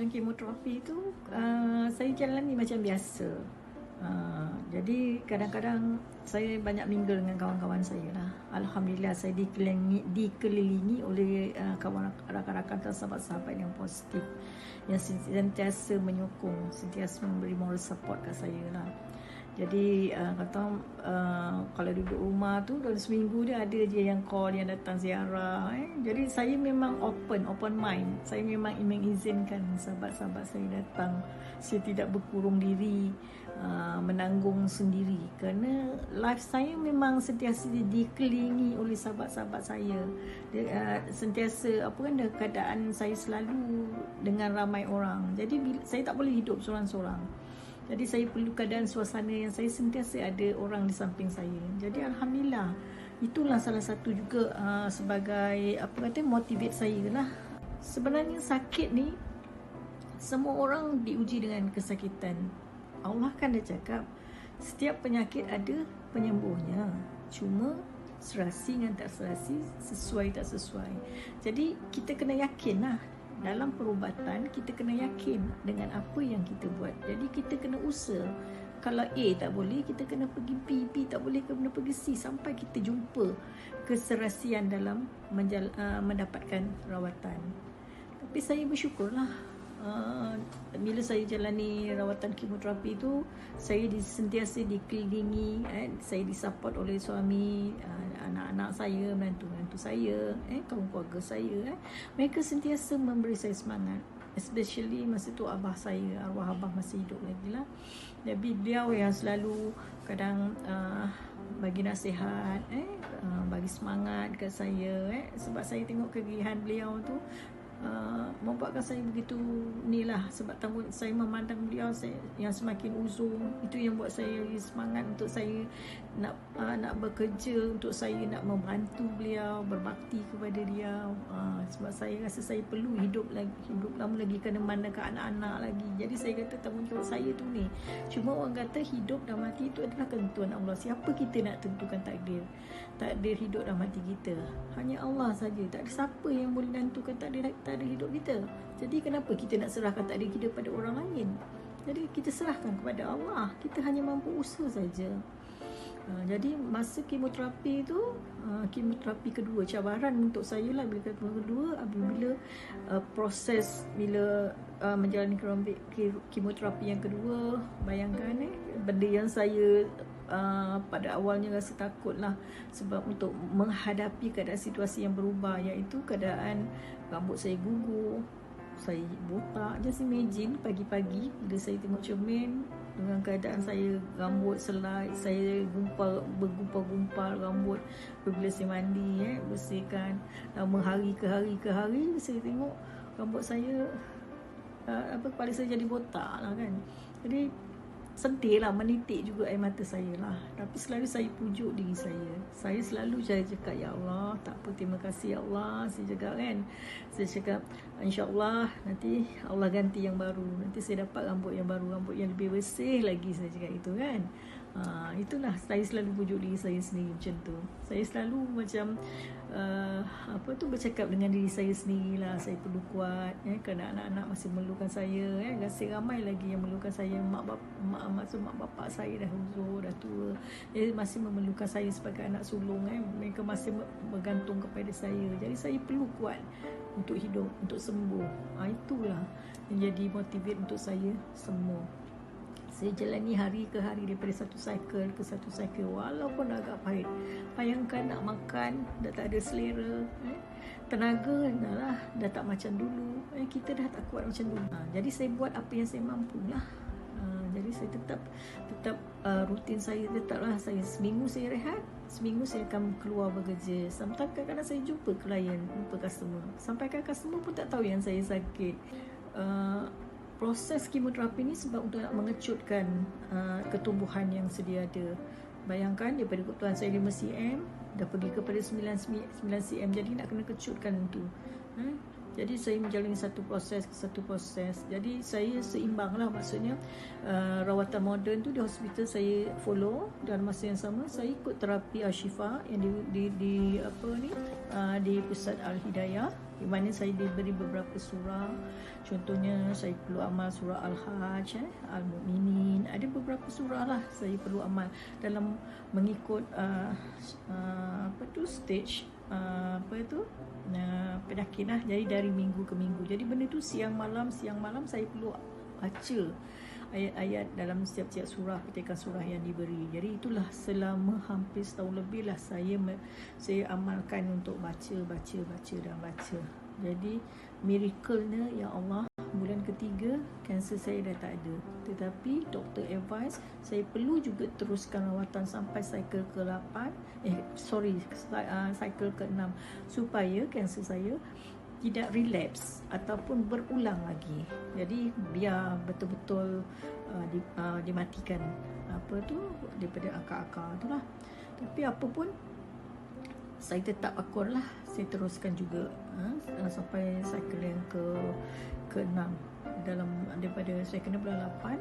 kemoterapi tu saya jalani macam biasa. Jadi kadang-kadang saya banyak mingle dengan kawan-kawan saya lah. Alhamdulillah saya dikelilingi oleh kawan rakan-rakan dan sahabat-sahabat yang positif, yang sentiasa menyokong, sentiasa memberi moral support kat saya lah. Jadi kalau duduk rumah tu dalam seminggu dia ada je yang call, yang datang ziarah. Jadi saya memang open mind. Saya memang mengizinkan sahabat-sahabat saya datang. Saya tidak berkurung diri, menanggung sendiri, kerana life saya memang sentiasa dikelilingi oleh sahabat-sahabat saya. Sentiasa dalam keadaan saya selalu dengan ramai orang. Jadi saya tak boleh hidup seorang-seorang. Jadi saya perlu keadaan suasana yang saya sentiasa ada orang di samping saya. Jadi alhamdulillah, itulah salah satu juga sebagai motivate saya lah. Sebenarnya sakit ni semua orang diuji dengan kesakitan. Allah kan dah cakap setiap penyakit ada penyembuhnya. Cuma serasi dengan tak serasi, sesuai tak sesuai. Jadi kita kena yakin lah. Dalam perubatan kita kena yakin dengan apa yang kita buat. Jadi kita kena usaha. Kalau A tak boleh, kita kena pergi B, B tak boleh, kena pergi C, sampai kita jumpa keserasian dalam mendapatkan rawatan. Tapi saya bersyukurlah, bila saya jalani rawatan kemoterapi tu, saya sentiasa dikelilingi, saya disupport oleh suami, anak-anak saya, menantu-menantu saya, kawan keluarga saya. Mereka sentiasa memberi saya semangat. Especially masa tu abah saya, arwah abah masih hidup lagi lah. Jadi beliau yang selalu kadang bagi nasihat, bagi semangat kat saya, sebab saya tengok kegigihan beliau tu membuatkan saya begitu sebab saya memandang beliau yang semakin uzur. Itu yang buat saya semangat untuk saya nak bekerja, untuk saya nak membantu beliau, berbakti kepada dia. Sebab saya rasa saya perlu hidup lama lagi, kena memandangkan anak-anak lagi. Jadi saya kata tanggungjawab saya tu ni. Cuma orang kata hidup dan mati itu adalah ketentuan Allah. Siapa kita nak tentukan takdir hidup dan mati kita? Hanya Allah saja. Tak ada siapa yang boleh tentukan takdir hidup kita. Jadi kenapa kita nak serahkan takdir kita pada orang lain? Jadi kita serahkan kepada Allah. Kita hanya mampu usaha saja. Jadi masa kemoterapi tu, kemoterapi kedua, cabaran untuk saya lah bila kedua, apabila proses bila menjalani kemoterapi yang kedua. Bayangkan benda yang saya pada awalnya rasa takut lah, sebab untuk menghadapi keadaan situasi yang berubah, iaitu keadaan rambut saya gugur, saya botak. Just imagine pagi-pagi bila saya tengok cermin dengan keadaan saya rambut selai, saya bergumpal-gumpal rambut. Bila saya mandi, bersihkan, hari ke hari saya tengok rambut saya kepala saya jadi botak lah kan. Jadi sedih lah, menitik juga air mata saya lah. Tapi selalu saya pujuk diri saya. Saya selalu cakap, ya Allah, tak apa, terima kasih ya Allah. Saya cakap kan, saya cakap insyaAllah nanti Allah ganti yang baru. Nanti saya dapat rambut yang baru, rambut yang lebih bersih lagi, saya cakap itu kan. Itulah saya selalu pujuk diri saya sendiri macam tu. Saya selalu macam bercakap dengan diri saya sendiri lah. Saya perlu kuat, kerana anak-anak masih memerlukan saya, masih ramai lagi yang memerlukan saya. Mak bapak saya dah uzur, dah tua, masih memerlukan saya sebagai anak sulung. Mereka masih bergantung kepada saya. Jadi saya perlu kuat untuk hidup, untuk sembuh. Itulah yang jadi motivate untuk saya semua. Saya jalani hari ke hari, daripada satu cycle ke satu cycle, walaupun agak pahit. Bayangkan nak makan dah tak ada selera, tenaga dah tak macam dulu, kita dah tak kuat macam dulu. Jadi saya buat apa yang saya mampu lah. Jadi saya tetap rutin saya tetaplah. Saya seminggu saya rehat, seminggu saya akan keluar bekerja. Sometimes kadang-kadang saya jumpa klien, jumpa customer, sampai customer pun tak tahu yang saya sakit. Proses kemoterapi ni sebab untuk nak mengecutkan ketumbuhan yang sedia ada. Bayangkan daripada kebutuhan saya 5 cm dah pergi kepada 9 cm, jadi nak kena kecutkan tu. Jadi saya menjalani satu proses ke satu proses. Jadi saya seimbang lah, maksudnya rawatan moden tu di hospital saya follow, dan masa yang sama saya ikut terapi Ashifa yang di apa ni, di Pusat Al-Hidayah, di mana saya diberi beberapa surah. Contohnya saya perlu amal surah Al-Hajj, Al-Mu'minin, ada beberapa surah lah saya perlu amal dalam mengikut apa tu stage apa itu penyakit lah. Jadi dari minggu ke minggu. Jadi benda tu siang malam saya perlu baca ayat-ayat dalam setiap surah, petikan surah yang diberi. Jadi itulah selama hampir setahun lebih lah saya amalkan untuk baca. Jadi miracle-nya, ya Allah, bulan ketiga kanser saya dah tak ada. Tetapi doktor advice saya perlu juga teruskan rawatan sampai cycle ke-8 cycle ke-6 supaya kanser saya tidak relapse ataupun berulang lagi. Jadi biar betul-betul dimatikan apa tu daripada akar-akar tu lah. Tapi apa pun saya tetap akur lah, saya teruskan juga sampai cycle yang ke-6 dalam, daripada saya kena bulan 8,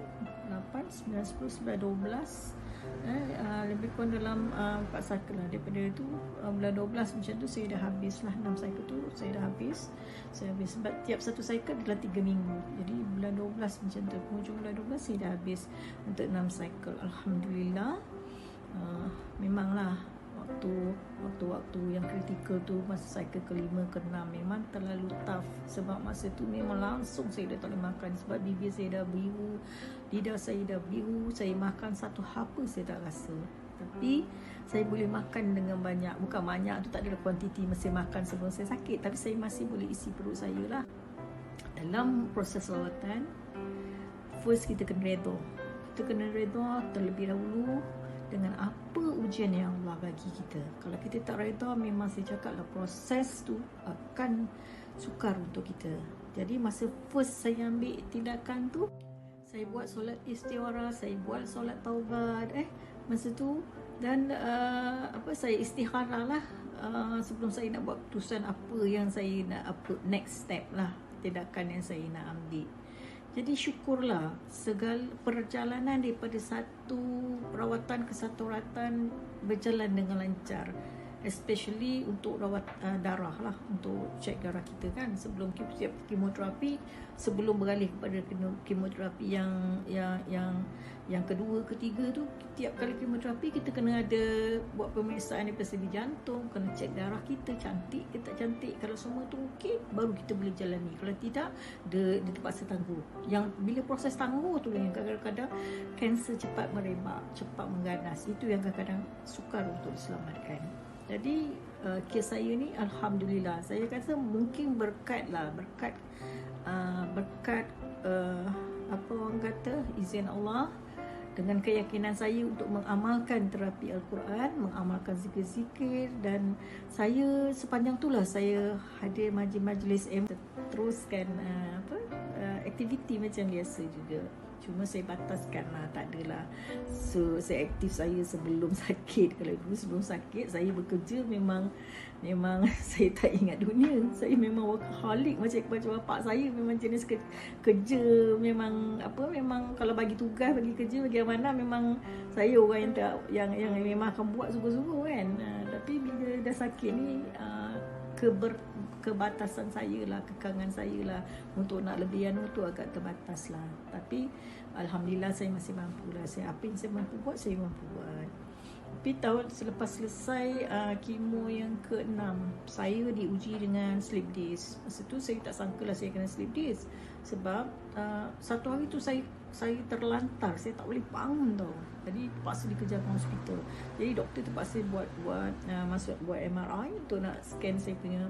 9, 10, 11, 12 lebih kurang dalam 4 cycle lah. Daripada tu bulan 12 macam tu saya dah habis lah, 6 cycle tu saya dah habis. Sebab tiap satu cycle adalah 3 minggu. Jadi bulan 12 macam tu, penghujung bulan 12 saya dah habis untuk 6 cycle. Alhamdulillah. Memanglah waktu yang kritikal tu masa cycle ke-5 ke-6 memang terlalu tough. Sebab masa tu memang langsung saya dah tak boleh makan, sebab bibir saya dah biru, lidah saya dah biru. Saya makan satu apa saya tak rasa, tapi saya boleh makan dengan banyak. Bukan banyak tu, tak ada kuantiti masa makan sebelum saya sakit, tapi saya masih boleh isi perut saya lah. Dalam proses rawatan, first kita kena redha terlebih dahulu dengan apa ujian yang Allah bagi kita. Kalau kita tak redha, memang saya cakap lah, proses tu akan sukar untuk kita. Jadi masa first saya ambil tindakan tu, saya buat solat istighfar, saya buat solat taubat masa tu, dan saya istikharah lah sebelum saya nak buat keputusan apa yang saya nak, apa next step lah, tindakan yang saya nak ambil. Jadi syukurlah segala perjalanan daripada satu perawatan ke satu rawatan berjalan dengan lancar. Especially untuk rawat darah lah, untuk cek darah kita kan sebelum kita kemoterapi, sebelum beralih kepada kemoterapi yang kedua, ketiga tu. Tiap kali kemoterapi kita kena ada buat pemeriksaan daripada segi jantung, kena cek darah kita cantik ke tak cantik. Kalau semua tu okey, baru kita boleh jalani. Kalau tidak, dia terpaksa tangguh. Yang bila proses tangguh tu yang kadang-kadang kanser cepat merebak, cepat mengganas. Itu yang kadang-kadang sukar untuk diselamatkan. Jadi kes saya ni alhamdulillah, saya rasa mungkin berkat apa orang kata, izin Allah, dengan keyakinan saya untuk mengamalkan terapi Al-Quran, mengamalkan zikir-zikir, dan saya sepanjang itulah saya hadir majlis-majlis teruskan aktiviti macam biasa juga. Cuma saya bataskan lah, tak adalah saya aktif saya sebelum sakit. Kalau dulu sebelum sakit saya bekerja, memang saya tak ingat dunia. Saya memang workaholic macam bapak saya, memang jenis kerja memang kalau bagi tugas, bagi kerja, bagi mana, memang saya orang yang memang akan buat sungguh-sungguh kan. Tapi bila dah sakit ni, kebatasan saya lah, kekangan saya lah untuk nak lebihan tu agak terbatas lah. Tapi alhamdulillah saya masih mampu lah. Apa yang saya mampu buat, saya mampu buat. Tapi tahun selepas selesai kemo yang ke-6, saya diuji dengan sleep disc. Masa tu saya tak sangka lah saya kena sleep disc. Sebab satu hari tu saya terlantar, saya tak boleh bangun tau. Jadi terpaksa dikejarkan hospital. Jadi doktor terpaksa buat MRI untuk nak scan saya punya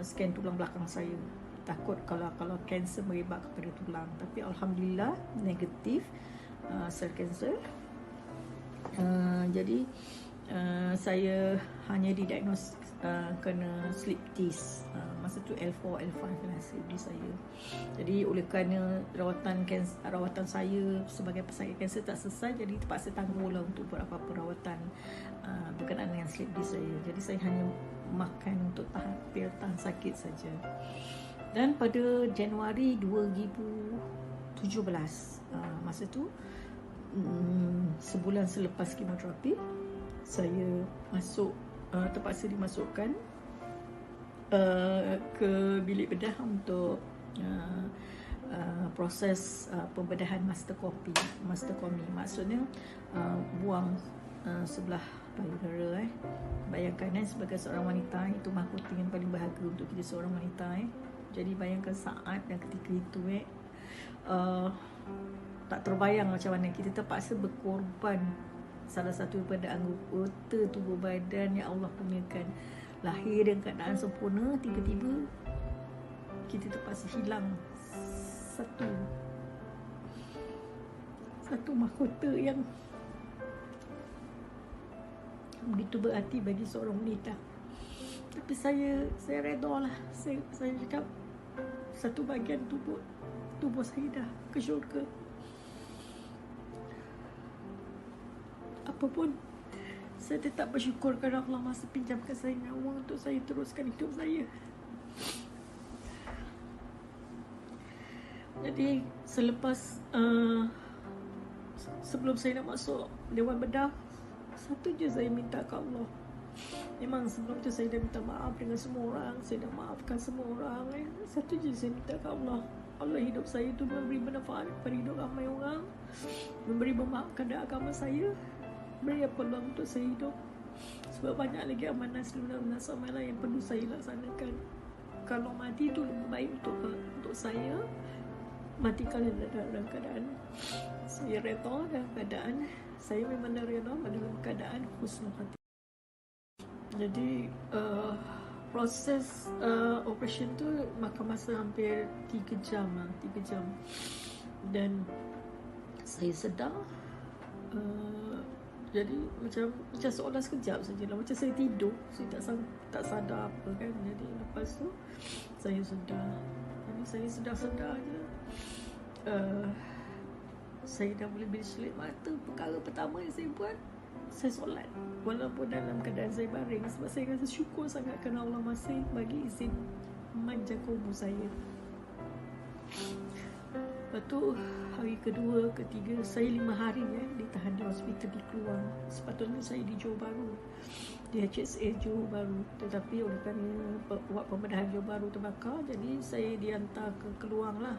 scan tulang belakang saya. Takut kalau kanser merebak kepada tulang. Tapi alhamdulillah negatif sel kanser. Jadi saya hanya didiagnos kena slip disc. Masa tu L4, L5 lah slip disc saya. Jadi oleh kerana rawatan saya sebagai pesakit kanser tak selesai, jadi terpaksa tangguh lah untuk buat apa-apa rawatan berkenaan dengan slip disc saya. Jadi saya hanya makan untuk tahan sakit saja. Dan pada Januari 2017, masa tu sebulan selepas kemoterapi, saya terpaksa dimasukkan ke bilik bedah untuk proses pembedahan mastokomi. Maksudnya buang sebelah payudara. Bayangkan sebagai seorang wanita, itu mahkota yang paling berharga untuk kita seorang wanita. Jadi bayangkan saat dan ketika itu tak terbayang macam mana kita terpaksa berkorban salah satu daripada anggota tubuh badan yang Allah kurniakan. Lahir dengan keadaan sempurna, tiba-tiba kita terpaksa hilang satu mahkota yang begitu berarti bagi seorang wanita. Tapi saya redha lah. Saya cakap satu bahagian tubuh saya dah ke syurga. Apapun, saya tetap bersyukur kerana Allah masih pinjamkan saya nyawa untuk saya teruskan hidup saya. Jadi selepas sebelum saya nak masuk Dewan Bedah, satu je saya minta ke Allah. Memang sebelum tu saya dah minta maaf dengan semua orang, saya dah maafkan semua orang. Satu je saya minta ke Allah. Allah, hidup saya tu memberi manfaat kepada hidup ramai orang, memberi bermakna kepada agama saya, beri peluang untuk saya hidup. Sebab banyak lagi amanah lunas amalan yang perlu saya laksanakan. Kalau mati tu lebih baik untuk saya. Mati kalian dalam keadaan saya redha, dalam keadaan saya memang redha, dalam keadaan husnul khatimah. Jadi proses operation tu makan masa hampir 3 jam. Dan saya sedar, jadi macam seolah sekejap sajalah, macam saya tidur, saya tak sadar apa kan. Jadi lepas tu saya sedar. Jadi saya sedar je, saya dah boleh berselit mata. Perkara pertama yang saya buat, saya solat walaupun dalam keadaan saya baring, sebab saya rasa syukur sangat kerana Allah masih bagi izin memanjang umur saya. Lepas tu hari kedua, ketiga, saya 5 hari ditahan di hospital di Keluang. Sepatutnya saya di Johor Bahru, di HSA Johor Bahru, tetapi oleh kerana buat pembedahan Johor Bahru terbakar, jadi saya dihantar ke Keluang lah.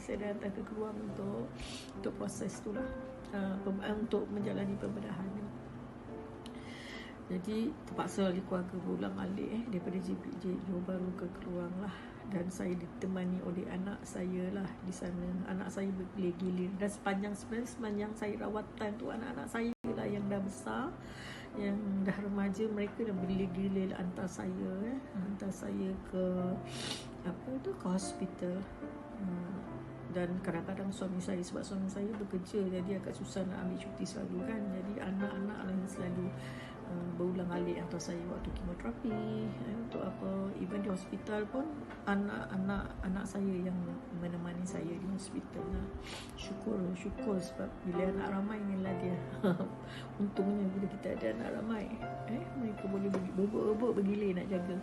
Saya dihantar ke Keluang untuk proses tu lah, untuk menjalani pembedahan. Jadi terpaksa oleh keluarga berulang alik daripada JPJ Johor Bahru ke Keluang lah. Dan saya ditemani oleh anak saya lah di sana. Anak saya bergilir-gilir. Dan sepanjang saya rawatan tu, anak-anak saya lah yang dah besar, yang dah remaja, mereka dah bergilir-gilir hantar saya ke ke hospital. Dan kadang-kadang suami saya, sebab suami saya bekerja, jadi agak susah nak ambil cuti selalu kan. Jadi anak-anak lah yang selalu berulang alik hantar saya waktu kemoterapi, untuk apa, even di hospital pun anak saya yang menemani saya di hospital lah. Syukur sebab bila anak ramai inilah dia untungnya bila kita ada anak ramai, mereka boleh berebut bergilir nak jaga.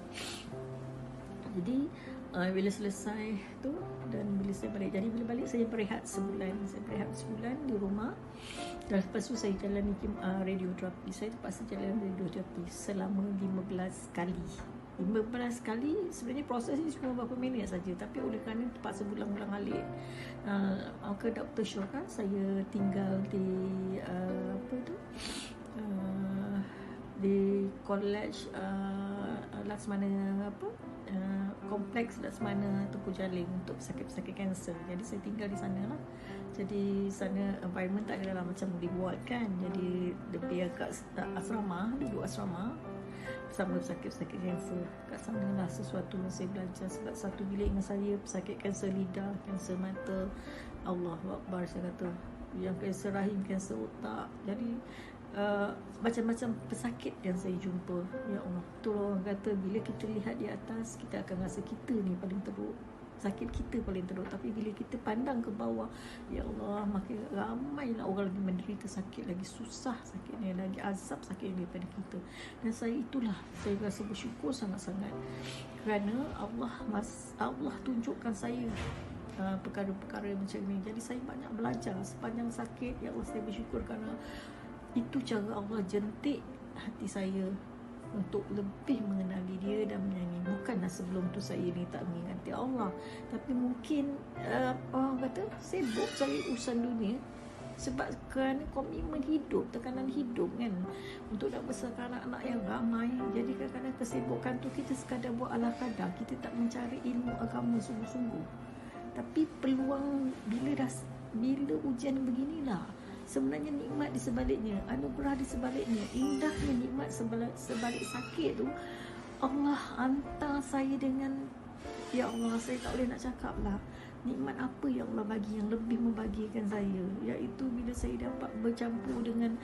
Jadi bila selesai tu, dan bila saya balik, jadi bila balik saya berehat sebulan di rumah. Dan lepas tu saya jalani radioterapi. Saya terpaksa jalan radioterapi selama 15 kali. 15 kali. Sebenarnya proses ni cuma beberapa minit saja, tapi oleh kerana terpaksa ulang-ulang alik, maka doktor syorkan saya tinggal di di College Laksmana Kompleks Laksmana Tengku Jaling untuk pesakit-pesakit kanser. Jadi saya tinggal di sana lah. Jadi sana environment tak adalah macam di ward kan. Jadi lebih agak asrama, duduk asrama bersama pesakit-pesakit kanser. Kat sana lah sesuatu yang saya belajar. Sebab satu bilik dengan saya pesakit kanser lidah, kanser mata, Allahu Akbar saya kata, yang kanser rahim, kanser otak. Jadi macam-macam pesakit yang saya jumpa. Ya Allah, betul orang kata bila kita lihat di atas, kita akan rasa kita ni paling teruk. sakit kita paling teruk. Tapi bila kita pandang ke bawah, ya Allah, makin ramailah orang lagi menderita sakit, lagi susah sakitnya, lagi azab sakit daripada kita. Dan saya rasa bersyukur sangat-sangat kerana Allah tunjukkan saya perkara-perkara macam ni. Jadi saya banyak belajar sepanjang sakit. Ya Allah, saya bersyukur kerana itu cara Allah jentik hati saya untuk lebih mengenali Dia dan menyanyi. Bukanlah sebelum tu saya ni tak mengingati Allah, tapi mungkin orang kata sibuk cari urusan dunia sebab kerana komitmen hidup, tekanan hidup kan, untuk nak besarkan anak-anak yang ramai. Jadi kadang-kadang kesibukan tu kita sekadar buat ala kadar, kita tak mencari ilmu agama sungguh-sungguh. Tapi peluang bila ujian beginilah sebenarnya nikmat di sebaliknya, anugerah di sebaliknya, indahnya nikmat sebalik sakit tu. Allah hantar saya dengan, ya Allah, saya tak boleh nak cakap lah nikmat apa yang Allah bagi yang lebih membahagiakan saya, iaitu bila saya dapat bercampur dengan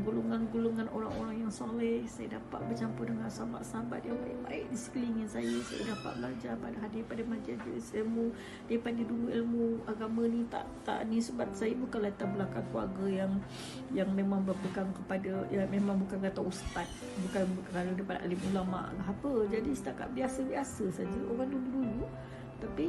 golongan-golongan orang-orang yang soleh. Saya dapat bercampur dengan sahabat-sahabat yang baik-baik di sekeliling saya dapat belajar daripada majlis ilmu, daripada dulu ilmu agama ni tak ni, sebab saya bukan latar belakang keluarga yang memang berpegang kepada, memang bukan kata ustaz, bukan kerana daripada alim ulama lah apa. Jadi setakat biasa-biasa saja orang dulu-dulu. Tapi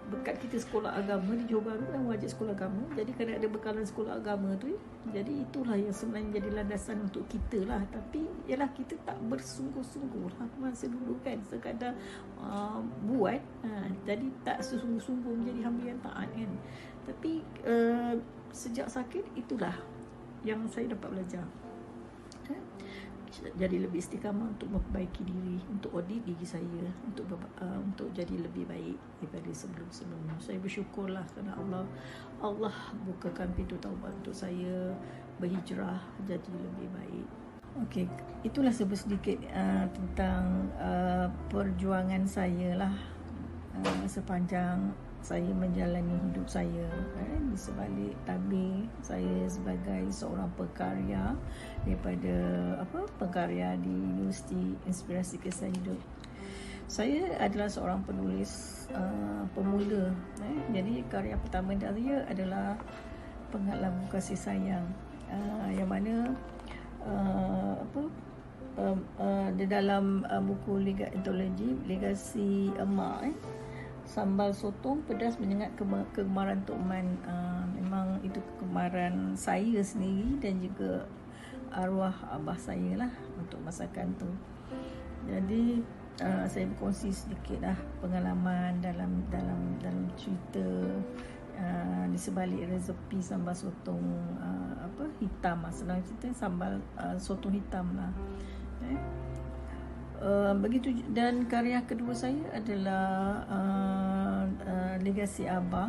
berkat kita sekolah agama di Johor Bahru yang wajib sekolah agama, jadi kena ada bekalan sekolah agama tu. Jadi itulah yang sebenarnya jadi landasan untuk kita lah. Tapi ialah kita tak bersungguh-sungguh lah masa dulu kan, sekadar buat, jadi tak sesungguh-sungguh menjadi hamba yang taat kan. Tapi sejak sakit itulah yang saya dapat belajar, jadi lebih istiqamah untuk memperbaiki diri, untuk audit diri saya, untuk jadi lebih baik daripada sebelum-sebelumnya. Saya bersyukurlah kerana Allah bukakan pintu taubat untuk saya berhijrah jadi lebih baik. Okey, itulah sedikit tentang perjuangan saya lah sepanjang saya menjalani hidup saya di sebalik tabir saya sebagai seorang pekarya daripada pekarya di Universiti Inspirasi Kisah Hidup. Saya adalah seorang penulis pemula. Jadi karya pertama saya adalah Pengalaman Kasih Sayang, yang mana di dalam buku antologi Legasi Emak, sambal sotong pedas menyengat kegemaran Tok Man. Memang itu kegemaran saya sendiri dan juga arwah abah saya lah untuk masakan tu. Jadi saya berkongsi sedikit lah pengalaman dalam cerita di sebalik resepi sambal sotong hitam. Senang cerita sambal sotong hitam lah. Begitu. Dan karya kedua saya adalah Legasi Abah.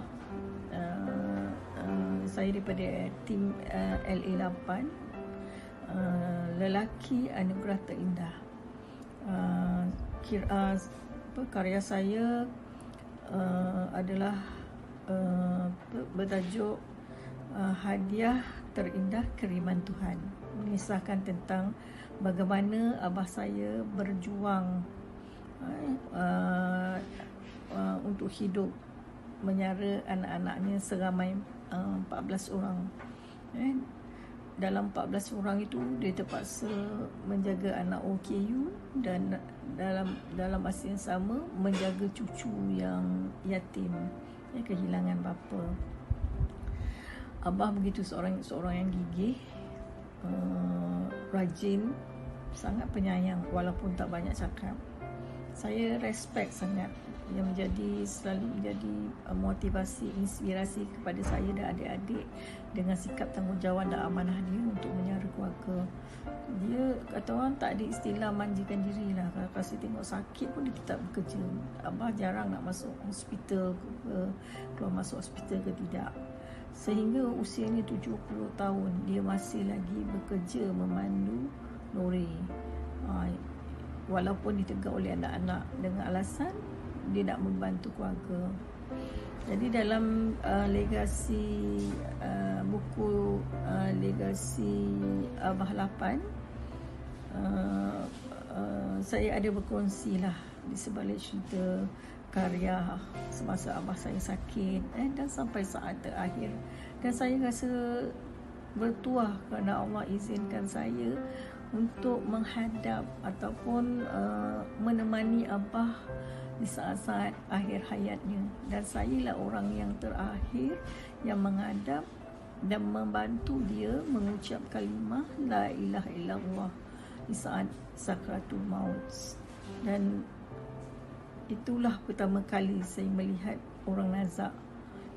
Saya daripada tim LA8, Lelaki Anugerah Terindah. Karya saya adalah bertajuk Hadiah Terindah Kiriman Tuhan, mengisahkan tentang bagaimana abah saya berjuang untuk hidup, menyara anak-anaknya seramai 14 orang. Dalam 14 orang itu dia terpaksa menjaga anak OKU dan dalam masa yang sama menjaga cucu yang yatim, kehilangan bapa. Abah begitu seorang yang gigih, rajin, sangat penyayang walaupun tak banyak cakap. Saya respect sangat. Yang selalu menjadi motivasi, inspirasi kepada saya dan adik-adik dengan sikap tanggungjawab dan amanah dia untuk menyara keluarga. Dia kata orang tak ada istilah manjakan diri lah. Kalau saya tengok sakit pun dia tetap bekerja. Abah jarang nak masuk hospital keluar masuk hospital ke tidak. Sehingga usianya 70 tahun dia masih lagi bekerja memandu lori. Walaupun ditegur oleh anak-anak dengan alasan dia nak membantu keluarga. Jadi dalam legasi buku Legasi Abah 8, saya ada berkongsi lah di sebalik cerita karya semasa abah saya sakit, dan sampai saat terakhir. Dan saya rasa bertuah kerana Allah izinkan saya untuk menghadap ataupun menemani abah di saat-saat akhir hayatnya. Dan saya lah orang yang terakhir yang menghadap dan membantu dia mengucap kalimah la ilaha illallah di saat sakratul maut. Dan itulah pertama kali saya melihat orang nazak.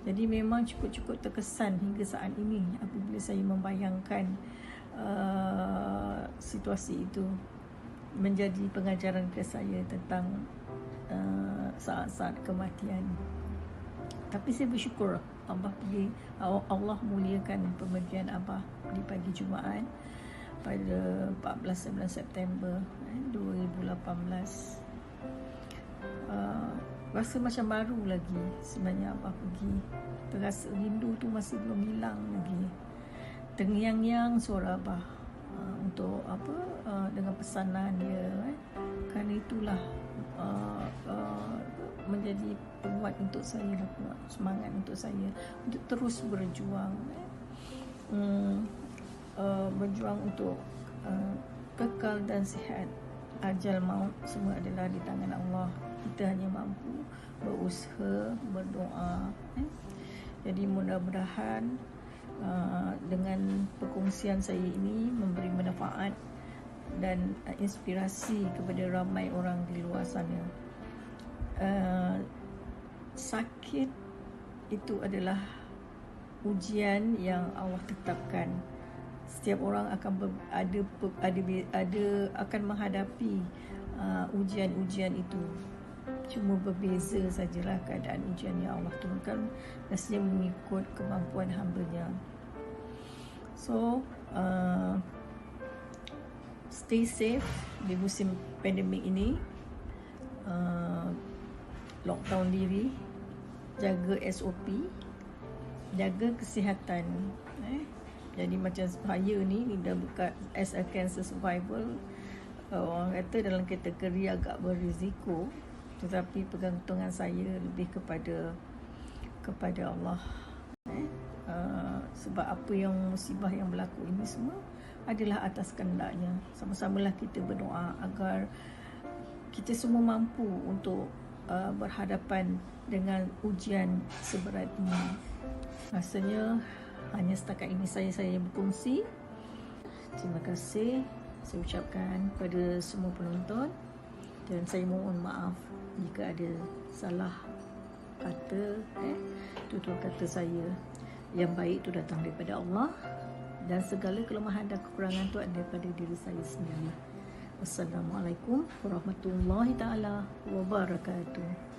Jadi memang cukup-cukup terkesan hingga saat ini apabila saya membayangkan situasi itu, menjadi pengajaran kepada saya tentang saat-saat kematian. Tapi saya bersyukur Allah muliakan pemergian abah di pagi Jumaat pada 14-19 September 2018. Rasa macam baru lagi sebenarnya abah pergi. Terasa rindu tu masih belum hilang lagi. Terngiang-ngiang suara abah untuk dengan pesanan dia, kerana itulah menjadi penguat untuk saya, semangat untuk saya untuk terus berjuang, berjuang untuk kekal dan sihat. Ajal maut semua adalah di tangan Allah. Kita hanya mampu berusaha, berdoa. Jadi mudah-mudahan dengan perkongsian saya ini memberi manfaat dan inspirasi kepada ramai orang di luar sana. Sakit itu adalah ujian yang Allah tetapkan. Setiap orang akan akan menghadapi ujian-ujian itu. Cuma berbeza sajalah keadaan ujian yang Allah turunkan, rasanya mengikut kemampuan hamba-Nya. So stay safe di musim pandemik ini. Lockdown diri, jaga SOP, jaga kesihatan. Jadi macam saya ni dah bukan as a cancer survivor, orang kata dalam kategori agak berisiko, tetapi pergantungan saya lebih kepada Allah. Sebab apa yang musibah yang berlaku ini semua adalah atas kehendak-Nya. Sama-samalah kita berdoa agar kita semua mampu untuk berhadapan dengan ujian seberat ini. Rasanya hanya setakat ini saya berkongsi. Terima kasih saya ucapkan kepada semua penonton, dan saya mohon maaf jika ada salah kata, tutur kata saya. Yang baik itu datang daripada Allah, dan segala kelemahan dan kekurangan itu ada daripada diri saya sendiri. Wassalamualaikum warahmatullahi taala wabarakatuh.